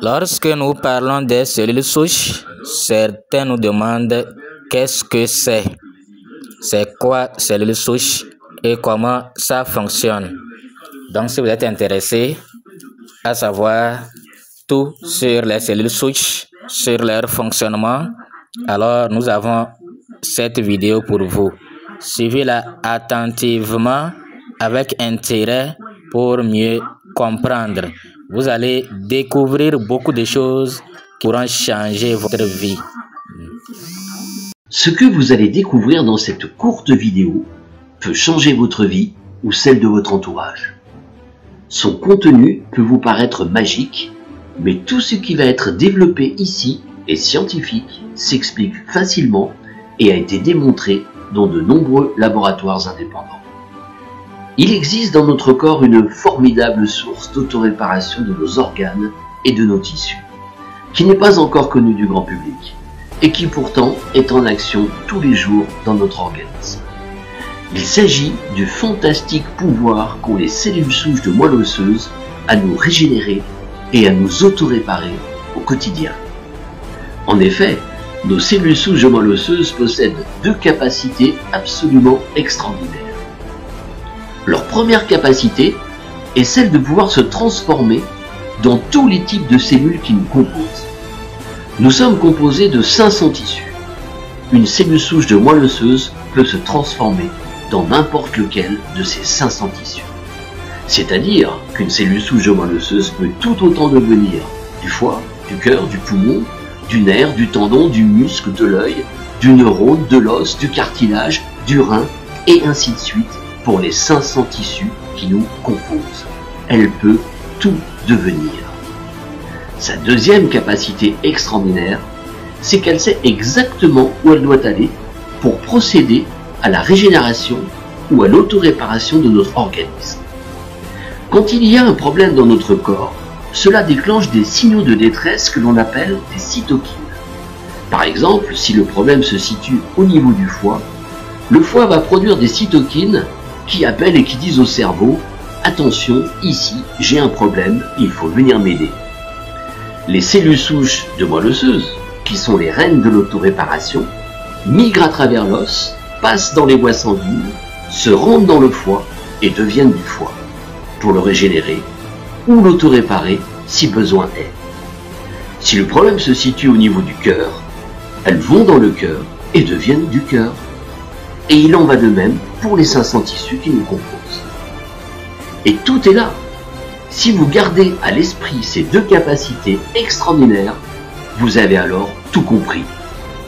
Lorsque nous parlons des cellules souches, certains nous demandent qu'est-ce que c'est quoi cellules souches et comment ça fonctionne. Donc si vous êtes intéressé à savoir tout sur les cellules souches, sur leur fonctionnement, alors nous avons cette vidéo pour vous. Suivez-la attentivement avec intérêt pour mieux comprendre. Vous allez découvrir beaucoup de choses qui pourront changer votre vie. Ce que vous allez découvrir dans cette courte vidéo peut changer votre vie ou celle de votre entourage. Son contenu peut vous paraître magique, mais tout ce qui va être développé ici est scientifique, s'explique facilement et a été démontré dans de nombreux laboratoires indépendants. Il existe dans notre corps une formidable source d'autoréparation de nos organes et de nos tissus, qui n'est pas encore connue du grand public, et qui pourtant est en action tous les jours dans notre organisme. Il s'agit du fantastique pouvoir qu'ont les cellules souches de moelle osseuse à nous régénérer et à nous autoréparer au quotidien. En effet, nos cellules souches de moelle osseuse possèdent deux capacités absolument extraordinaires. Leur première capacité est celle de pouvoir se transformer dans tous les types de cellules qui nous composent. Nous sommes composés de 500 tissus. Une cellule souche de moelle osseuse peut se transformer dans n'importe lequel de ces 500 tissus. C'est-à-dire qu'une cellule souche de moelle osseuse peut tout autant devenir du foie, du cœur, du poumon, du nerf, du tendon, du muscle, de l'œil, du neurone, de l'os, du cartilage, du rein, et ainsi de suite pour les 500 tissus qui nous composent. Elle peut tout devenir. Sa deuxième capacité extraordinaire, c'est qu'elle sait exactement où elle doit aller pour procéder à la régénération ou à l'autoréparation de notre organisme. Quand il y a un problème dans notre corps, cela déclenche des signaux de détresse que l'on appelle des cytokines. Par exemple, si le problème se situe au niveau du foie, le foie va produire des cytokines qui appellent et qui disent au cerveau « Attention, ici, j'ai un problème, il faut venir m'aider ». Les cellules souches de moelle osseuse, qui sont les reines de l'autoréparation, migrent à travers l'os, passent dans les voies sanguines, se rendent dans le foie et deviennent du foie, pour le régénérer ou l'autoréparer si besoin est. Si le problème se situe au niveau du cœur, elles vont dans le cœur et deviennent du cœur. Et il en va de même pour les 500 tissus qui nous composent. Et tout est là. Si vous gardez à l'esprit ces deux capacités extraordinaires, vous avez alors tout compris.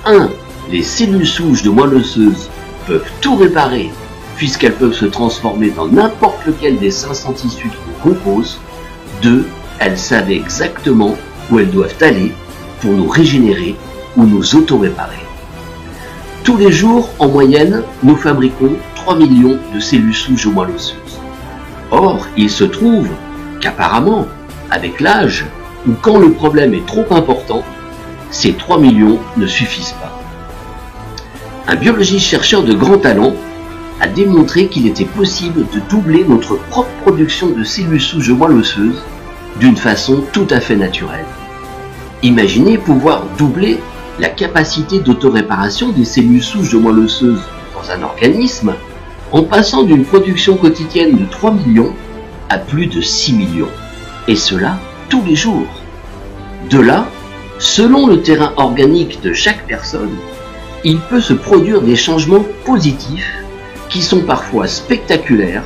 1. Les cellules souches de moelle osseuse peuvent tout réparer, puisqu'elles peuvent se transformer dans n'importe lequel des 500 tissus qui nous composent. 2. Elles savent exactement où elles doivent aller pour nous régénérer ou nous auto-réparer. Tous les jours, en moyenne, nous fabriquons 3 millions de cellules souches de moelle osseuse. Or, il se trouve qu'apparemment, avec l'âge, ou quand le problème est trop important, ces 3 millions ne suffisent pas. Un biologiste chercheur de grand talent a démontré qu'il était possible de doubler notre propre production de cellules souches de moelle osseuse d'une façon tout à fait naturelle. Imaginez pouvoir doubler la capacité d'autoréparation des cellules souches de moelle osseuse dans un organisme en passant d'une production quotidienne de 3 millions à plus de 6 millions. Et cela tous les jours. De là, selon le terrain organique de chaque personne, il peut se produire des changements positifs qui sont parfois spectaculaires,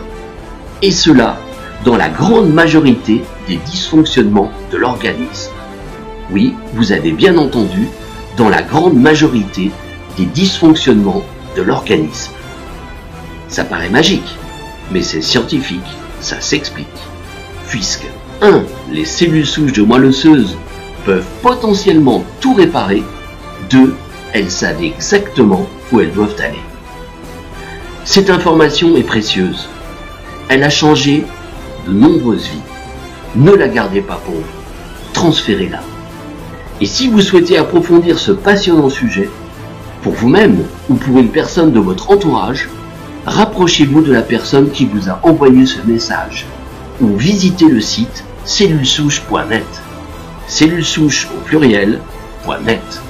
et cela dans la grande majorité des dysfonctionnements de l'organisme. Oui, vous avez bien entendu, dans la grande majorité des dysfonctionnements de l'organisme. Ça paraît magique, mais c'est scientifique, ça s'explique. Puisque 1. Les cellules souches de moelle osseuse peuvent potentiellement tout réparer. 2. Elles savent exactement où elles doivent aller. Cette information est précieuse. Elle a changé de nombreuses vies. Ne la gardez pas pour vous. Transférez-la. Et si vous souhaitez approfondir ce passionnant sujet, pour vous-même ou pour une personne de votre entourage, rapprochez-vous de la personne qui vous a envoyé ce message ou visitez le site cellulesouches.net. cellulesouches au pluriel.net.